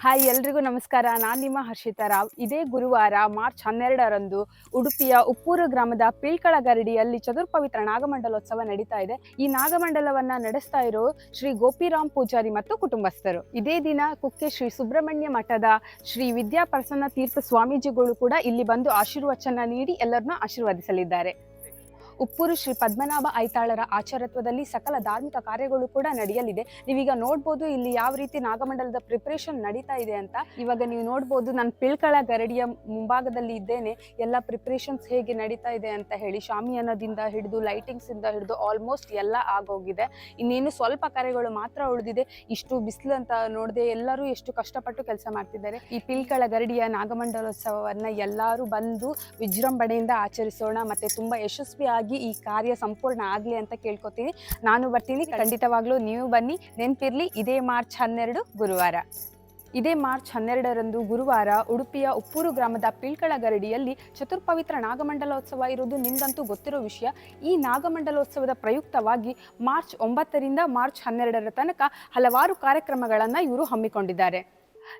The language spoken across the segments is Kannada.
ಹಾಯ್ ಎಲ್ರಿಗೂ ನಮಸ್ಕಾರ. ನಾನು ನಿಮ್ಮ ಹರ್ಷಿತಾ ರಾವ್. ಇದೇ ಗುರುವಾರ ಮಾರ್ಚ್ 12ರಂದು ಉಡುಪಿಯ ಉಪ್ಪೂರು ಗ್ರಾಮದ ಪೀಳ್ಕಳ ಗರಡಿಯಲ್ಲಿ ಚತುರ್ಪವಿತ್ರ ನಾಗಮಂಡಲೋತ್ಸವ ನಡೀತಾ ಇದೆ. ಈ ನಾಗಮಂಡಲವನ್ನ ನಡೆಸ್ತಾ ಇರೋ ಶ್ರೀ ಗೋಪಿರಾಮ್ ಪೂಜಾರಿ ಮತ್ತು ಕುಟುಂಬಸ್ಥರು. ಇದೇ ದಿನ ಕುಕ್ಕೆ ಶ್ರೀ ಸುಬ್ರಹ್ಮಣ್ಯ ಮಠದ ಶ್ರೀ ವಿದ್ಯಾಪ್ರಸನ್ನ ತೀರ್ಥ ಸ್ವಾಮೀಜಿಗಳು ಕೂಡ ಇಲ್ಲಿ ಬಂದು ಆಶೀರ್ವಚನ ನೀಡಿ ಎಲ್ಲರನ್ನ ಆಶೀರ್ವದಿಸಲಿದ್ದಾರೆ. ಉಪ್ಪೂರು ಶ್ರೀ ಪದ್ಮನಾಭ ಐತಾಳರ ಆಚಾರತ್ವದಲ್ಲಿ ಸಕಲ ಧಾರ್ಮಿಕ ಕಾರ್ಯಗಳು ಕೂಡ ನಡೆಯಲಿದೆ. ನೀವೀಗ ನೋಡ್ಬೋದು ಇಲ್ಲಿ ಯಾವ ರೀತಿ ನಾಗಮಂಡಲದ ಪ್ರಿಪ್ರೇಷನ್ ನಡೀತಾ ಇದೆ ಅಂತ. ಇವಾಗ ನೀವು ನೋಡ್ಬೋದು, ನಾನು ಪಿಳ್ಕಳ ಗರಡಿಯ ಮುಂಭಾಗದಲ್ಲಿ ಇದ್ದೇನೆ. ಎಲ್ಲ ಪ್ರಿಪ್ರೇಷನ್ಸ್ ಹೇಗೆ ನಡೀತಾ ಇದೆ ಅಂತ ಹೇಳಿ, ಶಾಮಿಯಾನದಿಂದ ಹಿಡಿದು ಲೈಟಿಂಗ್ಸ್ ಇಂದ ಹಿಡಿದು ಆಲ್ಮೋಸ್ಟ್ ಎಲ್ಲ ಆಗೋಗಿದೆ. ಇನ್ನೇನು ಸ್ವಲ್ಪ ಕಾರ್ಯಗಳು ಮಾತ್ರ ಉಳಿದಿದೆ. ಇಷ್ಟು ಬಿಸಿಲು ಅಂತ ನೋಡದೆ ಎಲ್ಲರೂ ಎಷ್ಟು ಕಷ್ಟಪಟ್ಟು ಕೆಲಸ ಮಾಡ್ತಿದ್ದಾರೆ. ಈ ಪಿಳ್ಕಳ ಗರಡಿಯ ನಾಗಮಂಡಲೋತ್ಸವವನ್ನ ಎಲ್ಲರೂ ಬಂದು ವಿಜೃಂಭಣೆಯಿಂದ ಆಚರಿಸೋಣ, ಮತ್ತೆ ತುಂಬಾ ಯಶಸ್ವಿಯಾಗಿ ಈ ಕಾರ್ಯ ಸಂಪೂರ್ಣ ಆಗಲಿ ಅಂತ ಕೇಳ್ಕೊತೀನಿ. ನಾನು ಬರ್ತೀನಿ, ಖಂಡಿತವಾಗ್ಲೂ ನೀವು ಬನ್ನಿ. ನೆನಪಿರ್ಲಿ, ಇದೇ ಮಾರ್ಚ್ 12 ಗುರುವಾರ. ಇದೇ ಮಾರ್ಚ್ 12ರಂದು ಗುರುವಾರ ಉಡುಪಿಯ ಉಪ್ಪೂರು ಗ್ರಾಮದ ಪೀಳ್ಕಳ ಗರಡಿಯಲ್ಲಿ ಚತುರ್ಪವಿತ್ರ ನಾಗಮಂಡಲೋತ್ಸವ ಇರುವುದು ನಿಮಗಂತೂ ಗೊತ್ತಿರೋ ವಿಷಯ. ಈ ನಾಗಮಂಡಲೋತ್ಸವದ ಪ್ರಯುಕ್ತವಾಗಿ ಮಾರ್ಚ್ 9ರಿಂದ ಮಾರ್ಚ್ 12ರ ತನಕ ಹಲವಾರು ಕಾರ್ಯಕ್ರಮಗಳನ್ನು ಇವರು ಹಮ್ಮಿಕೊಂಡಿದ್ದಾರೆ.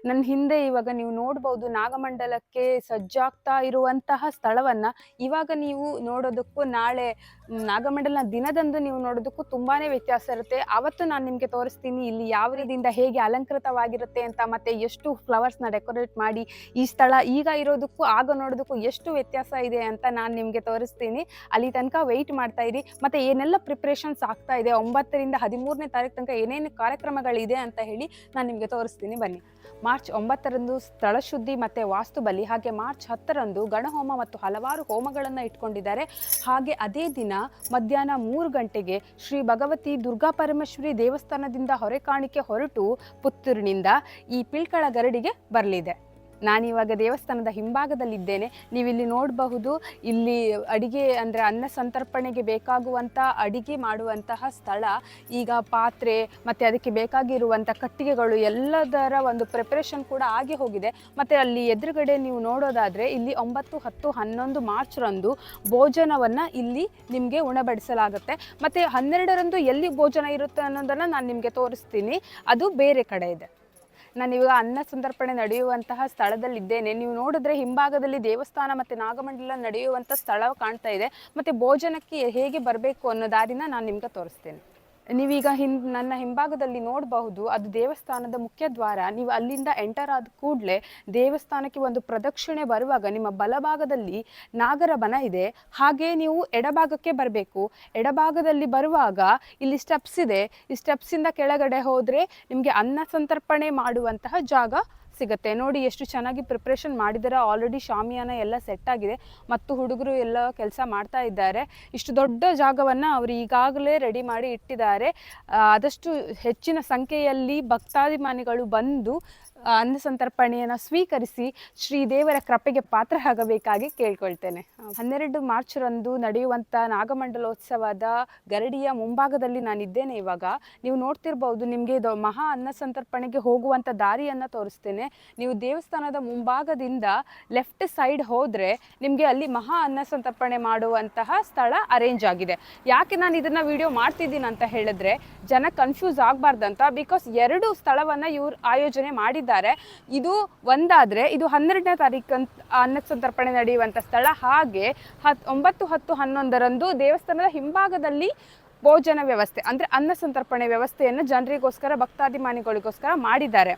ನನ್ನ ಹಿಂದೆ ಇವಾಗ ನೀವು ನೋಡ್ಬೋದು, ನಾಗಮಂಡಲಕ್ಕೆ ಸಜ್ಜಾಗ್ತಾ ಇರುವಂತಹ ಸ್ಥಳವನ್ನ ಇವಾಗ ನೀವು ನೋಡೋದಕ್ಕೂ ನಾಳೆ ನಾಗಮಂಡಲನ ದಿನದಂದು ನೀವು ನೋಡೋದಕ್ಕೂ ತುಂಬಾನೇ ವ್ಯತ್ಯಾಸ ಇರುತ್ತೆ. ಅವತ್ತು ನಾನು ನಿಮಗೆ ತೋರಿಸ್ತೀನಿ ಇಲ್ಲಿ ಯಾವ ರೀತಿಯಿಂದ ಹೇಗೆ ಅಲಂಕೃತವಾಗಿರುತ್ತೆ ಅಂತ, ಮತ್ತೆ ಎಷ್ಟು ಫ್ಲವರ್ಸ್ನ ಡೆಕೋರೇಟ್ ಮಾಡಿ ಈ ಸ್ಥಳ ಈಗ ಇರೋದಕ್ಕೂ ಆಗ ನೋಡೋದಕ್ಕೂ ಎಷ್ಟು ವ್ಯತ್ಯಾಸ ಇದೆ ಅಂತ ನಾನು ನಿಮಗೆ ತೋರಿಸ್ತೀನಿ. ಅಲ್ಲಿ ತನಕ ವೆಯ್ಟ್ ಮಾಡ್ತಾ ಇರಿ. ಮತ್ತೆ ಏನೆಲ್ಲ ಪ್ರಿಪ್ರೇಷನ್ಸ್ ಆಗ್ತಾ ಇದೆ, 9ರಿಂದ 13ನೇ ತಾರೀಕು ತನಕ ಏನೇನು ಕಾರ್ಯಕ್ರಮಗಳಿದೆ ಅಂತ ಹೇಳಿ ನಾನು ನಿಮಗೆ ತೋರಿಸ್ತೀನಿ, ಬನ್ನಿ. ಮಾರ್ಚ್ 9ರಂದು ಸ್ಥಳ ಶುದ್ಧಿ ಮತ್ತು ವಾಸ್ತು ಬಲಿ, ಹಾಗೆ ಮಾರ್ಚ್ 10ರಂದು ಗಣಹೋಮ ಮತ್ತು ಹಲವಾರು ಹೋಮಗಳನ್ನು ಇಟ್ಕೊಂಡಿದ್ದಾರೆ. ಹಾಗೆ ಅದೇ ದಿನ ಮಧ್ಯಾಹ್ನ 3 ಗಂಟೆಗೆ ಶ್ರೀ ಭಗವತಿ ದುರ್ಗಾ ಪರಮೇಶ್ವರಿ ದೇವಸ್ಥಾನದಿಂದ ಹೊರೆಕಾಣಿಕೆ ಹೊರಟು ಪುತ್ತೂರಿನಿಂದ ಈ ಪಿಳ್ಕಳ ಗರಡಿಗೆ ಬರಲಿದೆ. ನಾನಿವಾಗ ದೇವಸ್ಥಾನದ ಹಿಂಭಾಗದಲ್ಲಿದ್ದೇನೆ. ನೀವಿಲ್ಲಿ ನೋಡಬಹುದು, ಇಲ್ಲಿ ಅಡಿಗೆ ಅಂದರೆ ಅನ್ನ ಸಂತರ್ಪಣೆಗೆ ಬೇಕಾಗುವಂಥ ಅಡಿಗೆ ಮಾಡುವಂತಹ ಸ್ಥಳ. ಈಗ ಪಾತ್ರೆ ಮತ್ತು ಅದಕ್ಕೆ ಬೇಕಾಗಿರುವಂಥ ಕಟ್ಟಿಗೆಗಳು ಎಲ್ಲದರ ಒಂದು ಪ್ರಿಪ್ರೇಷನ್ ಕೂಡ ಆಗಿ ಹೋಗಿದೆ. ಮತ್ತು ಅಲ್ಲಿ ಎದುರುಗಡೆ ನೀವು ನೋಡೋದಾದರೆ ಇಲ್ಲಿ 9, 10, 11 ಮಾರ್ಚ್ರಂದು ಭೋಜನವನ್ನು ಇಲ್ಲಿ ನಿಮಗೆ ಉಣಬಡಿಸಲಾಗುತ್ತೆ. ಮತ್ತು 12ರಂದು ಎಲ್ಲಿ ಭೋಜನ ಇರುತ್ತೆ ಅನ್ನೋದನ್ನು ನಾನು ನಿಮಗೆ ತೋರಿಸ್ತೀನಿ, ಅದು ಬೇರೆ ಕಡೆ ಇದೆ. ನಾನಿವಾಗ ಅನ್ನ ಸಂತರ್ಪಣೆ ನಡೆಯುವಂತಹ ಸ್ಥಳದಲ್ಲಿದ್ದೇನೆ. ನೀವು ನೋಡಿದ್ರೆ ಹಿಂಭಾಗದಲ್ಲಿ ದೇವಸ್ಥಾನ ಮತ್ತು ನಾಗಮಂಡಲ ನಡೆಯುವಂಥ ಸ್ಥಳ ಕಾಣ್ತಾ ಇದೆ. ಮತ್ತು ಭೋಜನಕ್ಕೆ ಹೇಗೆ ಬರಬೇಕು ಅನ್ನೋ ದಾರಿನ ನಾನು ನಿಮ್ಗೆ ತೋರಿಸ್ತೇನೆ. ನೀವೀಗ ನನ್ನ ಹಿಂಭಾಗದಲ್ಲಿ ನೋಡಬಹುದು, ಅದು ದೇವಸ್ಥಾನದ ಮುಖ್ಯ ದ್ವಾರ. ನೀವು ಅಲ್ಲಿಂದ ಎಂಟರ್ ಆದ ಕೂಡಲೇ ದೇವಸ್ಥಾನಕ್ಕೆ ಒಂದು ಪ್ರದಕ್ಷಿಣೆ ಬರುವಾಗ ನಿಮ್ಮ ಬಲಭಾಗದಲ್ಲಿ ನಾಗರ ಬನ ಇದೆ. ಹಾಗೆ ನೀವು ಎಡಭಾಗಕ್ಕೆ ಬರಬೇಕು. ಎಡಭಾಗದಲ್ಲಿ ಬರುವಾಗ ಇಲ್ಲಿ ಸ್ಟೆಪ್ಸ್ ಇದೆ. ಈ ಸ್ಟೆಪ್ಸಿಂದ ಕೆಳಗಡೆ ಹೋದರೆ ನಿಮಗೆ ಅನ್ನ ಸಂತರ್ಪಣೆ ಮಾಡುವಂತಹ ಜಾಗ ಸಿಗುತ್ತೆ. ನೋಡಿ ಎಷ್ಟು ಚೆನ್ನಾಗಿ ಪ್ರಿಪ್ರೇಷನ್ ಮಾಡಿದ್ದಾರೆ. ಆಲ್ರೆಡಿ ಶಾಮಿಯಾನ ಎಲ್ಲ ಸೆಟ್ ಆಗಿದೆ ಮತ್ತು ಹುಡುಗರು ಎಲ್ಲ ಕೆಲಸ ಮಾಡ್ತಾ ಇದ್ದಾರೆ. ಇಷ್ಟು ದೊಡ್ಡ ಜಾಗವನ್ನು ಅವರು ಈಗಾಗಲೇ ರೆಡಿ ಮಾಡಿ ಇಟ್ಟಿದ್ದಾರೆ. ಆದಷ್ಟು ಹೆಚ್ಚಿನ ಸಂಖ್ಯೆಯಲ್ಲಿ ಭಕ್ತಾಭಿಮಾನಿಗಳು ಬಂದು ಅನ್ನ ಸಂತರ್ಪಣೆಯನ್ನು ಸ್ವೀಕರಿಸಿ ಶ್ರೀದೇವರ ಕೃಪೆಗೆ ಪಾತ್ರರಾಗಬೇಕಾಗಿ ಕೇಳ್ಕೊಳ್ತೇನೆ. 12 ಮಾರ್ಚ್ರಂದು ನಡೆಯುವಂಥ ನಾಗಮಂಡಲೋತ್ಸವದ ಗರಡಿಯ ಮುಂಭಾಗದಲ್ಲಿ ನಾನಿದ್ದೇನೆ. ಇವಾಗ ನೀವು ನೋಡ್ತಿರ್ಬೋದು, ನಿಮಗೆ ಇದು ಮಹಾ ಅನ್ನ ಸಂತರ್ಪಣೆಗೆ ಹೋಗುವಂಥ ದಾರಿಯನ್ನು ತೋರಿಸ್ತೇನೆ. ನೀವು ದೇವಸ್ಥಾನದ ಮುಂಭಾಗದಿಂದ ಲೆಫ್ಟ್ ಸೈಡ್ ಹೋದರೆ ನಿಮಗೆ ಅಲ್ಲಿ ಮಹಾ ಅನ್ನ ಸಂತರ್ಪಣೆ ಮಾಡುವಂತಹ ಸ್ಥಳ ಅರೇಂಜ್ ಆಗಿದೆ. ಯಾಕೆ ನಾನು ಇದನ್ನು ವಿಡಿಯೋ ಮಾಡ್ತಿದ್ದೀನಿ ಅಂತ ಹೇಳಿದ್ರೆ, ಜನ ಕನ್ಫ್ಯೂಸ್ ಆಗಬಾರ್ದಂತ. ಬಿಕಾಸ್ 2 ಸ್ಥಳವನ್ನು ಇವ್ರು ಆಯೋಜನೆ ಮಾಡಿದ್ದಾರೆ. ಇದು ಒಂದಾದರೆ ಇದು 12ನೇ ತಾರೀಕು ಅನ್ನ ಸಂತರ್ಪಣೆ ನಡೆಯುವಂಥ ಸ್ಥಳ. ಹಾಗೆ 9, 10, 11ರಂದು ದೇವಸ್ಥಾನದ ಹಿಂಭಾಗದಲ್ಲಿ ಭೋಜನ ವ್ಯವಸ್ಥೆ ಅಂದರೆ ಅನ್ನ ಸಂತರ್ಪಣೆ ವ್ಯವಸ್ಥೆಯನ್ನು ಜನರಿಗೋಸ್ಕರ ಭಕ್ತಾಭಿಮಾನಿಗಳಿಗೋಸ್ಕರ ಮಾಡಿದ್ದಾರೆ.